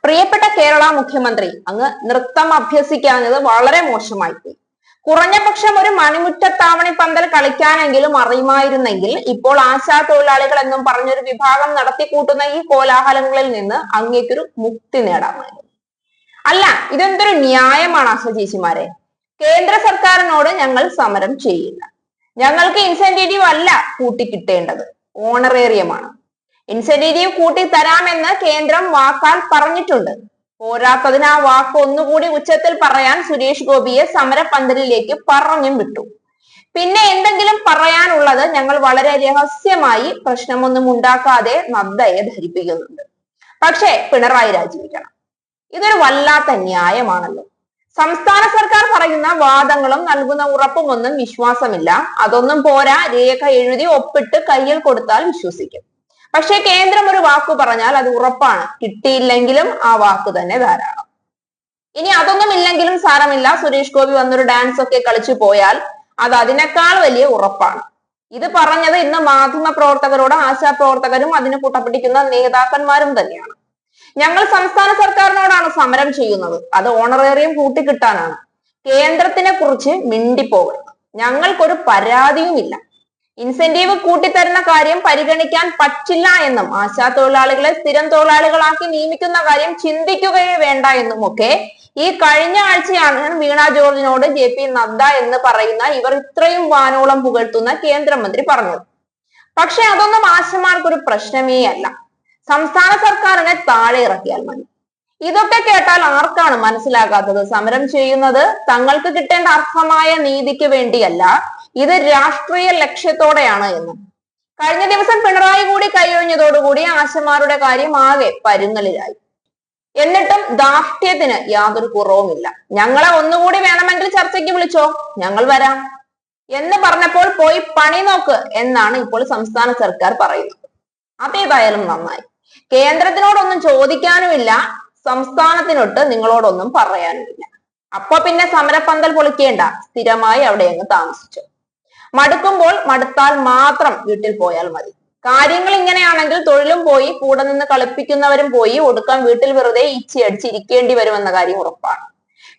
പ്രിയപ്പെട്ട കേരള മുഖ്യമന്ത്രി അങ്ങ് നൃത്തം അഭ്യസിക്കാഞ്ഞത് വളരെ മോശമായിപ്പോയി. കുറഞ്ഞ പക്ഷം ഒരു മണിമുറ്റത്താവണി പന്തൽ കളിക്കാനെങ്കിലും അറിയുമായിരുന്നെങ്കിൽ ഇപ്പോൾ ആശാ തൊഴിലാളികൾ എന്നും പറഞ്ഞൊരു വിഭാഗം നടത്തിക്കൂട്ടുന്ന ഈ കോലാഹലങ്ങളിൽ നിന്ന് അങ്ങേക്കൊരു മുക്തി നേടാമായിരുന്നു. അല്ല, ഇതെന്തൊരു ന്യായമാണ് ആശ ചേച്ചിമാരെ. കേന്ദ്ര സർക്കാരിനോട് ഞങ്ങൾ സമരം ചെയ്യില്ല. ഞങ്ങൾക്ക് ഇൻസെന്റീവ് അല്ല കൂട്ടിക്കിട്ടേണ്ടത്, ഓണറേറിയമാണ്. ഇൻസെന്റീവ് കൂട്ടി തരാമെന്ന് കേന്ദ്രം വാക്കാൽ പറഞ്ഞിട്ടുണ്ട്. പോരാത്തതിന് ആ വാക്ക് ഒന്നുകൂടി ഉച്ചത്തിൽ പറയാൻ സുരേഷ് ഗോപിയെ സമരപന്തലിലേക്ക് പറഞ്ഞും വിട്ടു. പിന്നെ എന്തെങ്കിലും പറയാനുള്ളത് ഞങ്ങൾ വളരെ രഹസ്യമായി പ്രശ്നമൊന്നും ഉണ്ടാക്കാതെ നദ്ദയെ ധരിപ്പിക്കുന്നുണ്ട്. പക്ഷേ പിണറായി രാജിവെക്കണം. ഇതൊരു വല്ലാത്ത ന്യായമാണല്ലോ. സംസ്ഥാന സർക്കാർ പറയുന്ന വാദങ്ങളും നൽകുന്ന ഉറപ്പും ഒന്നും വിശ്വാസമില്ല. അതൊന്നും പോരാ, രേഖ എഴുതി ഒപ്പിട്ട് കയ്യിൽ കൊടുത്താൽ വിശ്വസിക്കും. പക്ഷെ കേന്ദ്രം ഒരു വാക്ക് പറഞ്ഞാൽ അത് ഉറപ്പാണ്. കിട്ടിയില്ലെങ്കിലും ആ വാക്ക് തന്നെ ധാരാളം. ഇനി അതൊന്നും ഇല്ലെങ്കിലും സാരമില്ല, സുരേഷ് ഗോപി വന്നൊരു ഡാൻസ് ഒക്കെ കളിച്ചു പോയാൽ അത് അതിനേക്കാൾ വലിയ ഉറപ്പാണ്. ഇത് പറഞ്ഞത് ഇന്ന് മാധ്യമ പ്രവർത്തകരോട് ആശാ പ്രവർത്തകരും അതിന് കൂട്ടപ്പിടിക്കുന്ന നേതാക്കന്മാരും തന്നെയാണ്. ഞങ്ങൾ സംസ്ഥാന സർക്കാരിനോടാണ് സമരം ചെയ്യുന്നത്. അത് ഓണറേറിയം കൂട്ടിക്കിട്ടാനാണ്. കേന്ദ്രത്തിനെ കുറിച്ച് മിണ്ടിപ്പോകരുത്. ഞങ്ങൾക്കൊരു പരാതിയുമില്ല. ഇൻസെന്റീവ് കൂട്ടിത്തരുന്ന കാര്യം പരിഗണിക്കാൻ പറ്റില്ല എന്നും ആശാ തൊഴിലാളികളെ സ്ഥിരം തൊഴിലാളികളാക്കി നിയമിക്കുന്ന കാര്യം ചിന്തിക്കുകയേ വേണ്ട എന്നും ഒക്കെ ഈ കഴിഞ്ഞ ആഴ്ചയാണ് വീണ ജോർജിനോട് JP നദ്ദ എന്ന് പറയുന്ന ഇവർ ഇത്രയും വാനോളം പുകഴ്ത്തുന്ന കേന്ദ്രമന്ത്രി പറഞ്ഞത്. പക്ഷെ അതൊന്നും ആശമാർക്കൊരു പ്രശ്നമേ അല്ല. സംസ്ഥാന സർക്കാരിനെ താഴെ ഇറക്കിയാൽ മതി. ഇതൊക്കെ കേട്ടാൽ ആർക്കാണ് മനസ്സിലാകാത്തത്? സമരം ചെയ്യുന്നത് തങ്ങൾക്ക് കിട്ടേണ്ട അർഹമായ നീതിക്ക് വേണ്ടിയല്ല, ഇത് രാഷ്ട്രീയ ലക്ഷ്യത്തോടെയാണ് എന്ന്. കഴിഞ്ഞ ദിവസം പിണറായി കൂടി കൈയൊഴിഞ്ഞതോടുകൂടി ആശമാരുടെ കാര്യം ആകെ പരുങ്ങലിലായി. എന്നിട്ടും ദാർഢ്യത്തിന് യാതൊരു കുറവുമില്ല. ഞങ്ങളെ ഒന്നുകൂടി വേണമെങ്കിൽ ചർച്ചയ്ക്ക് വിളിച്ചോ, ഞങ്ങൾ വരാം എന്ന് പറഞ്ഞപ്പോൾ പോയി പണി നോക്ക് എന്നാണ് ഇപ്പോൾ സംസ്ഥാന സർക്കാർ പറയുന്നത്. അതേതായാലും നന്നായി. കേന്ദ്രത്തിനോടൊന്നും ചോദിക്കാനുമില്ല, സംസ്ഥാനത്തിനൊട്ട് നിങ്ങളോടൊന്നും പറയാനുമില്ല. അപ്പൊ പിന്നെ സമരപ്പന്തൽ പൊളിക്കേണ്ട, സ്ഥിരമായി അവിടെ അങ്ങ് താമസിച്ചു. മടുക്കുമ്പോൾ മടുത്താൽ മാത്രം വീട്ടിൽ പോയാൽ മതി. കാര്യങ്ങൾ ഇങ്ങനെയാണെങ്കിൽ തൊഴിലും പോയി, കൂടെ നിന്ന് കളിപ്പിക്കുന്നവരും പോയി, ഒടുക്കാൻ വീട്ടിൽ വെറുതെ ഇച്ചിയടിച്ചിരിക്കേണ്ടി വരുമെന്ന കാര്യം ഉറപ്പാണ്.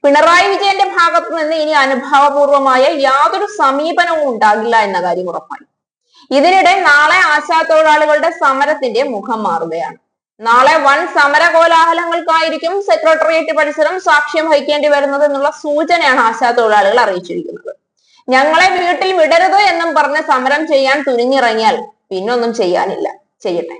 പിണറായി വിജയന്റെ ഭാഗത്ത് നിന്ന് ഇനി അനുഭാവപൂർവമായ യാതൊരു സമീപനവും ഉണ്ടാകില്ല എന്ന കാര്യം ഉറപ്പാണ്. ഇതിനിടെ നാളെ ആശാ തൊഴിലാളികളുടെ സമരത്തിന്റെ മുഖം മാറുകയാണ്. നാളെ വൻ സമര കോലാഹലങ്ങൾക്കായിരിക്കും സെക്രട്ടേറിയറ്റ് പരിസരം സാക്ഷ്യം വഹിക്കേണ്ടി വരുന്നത് എന്നുള്ള സൂചനയാണ് ആശാ തൊഴിലാളികൾ അറിയിച്ചിരിക്കുന്നത്. ഞങ്ങളെ വീട്ടിൽ വിടരുത് എന്നും പറഞ്ഞ് സമരം ചെയ്യാൻ തുനിഞ്ഞിറങ്ങിയാൽ പിന്നൊന്നും ചെയ്യാനില്ല. ചെയ്യട്ടെ.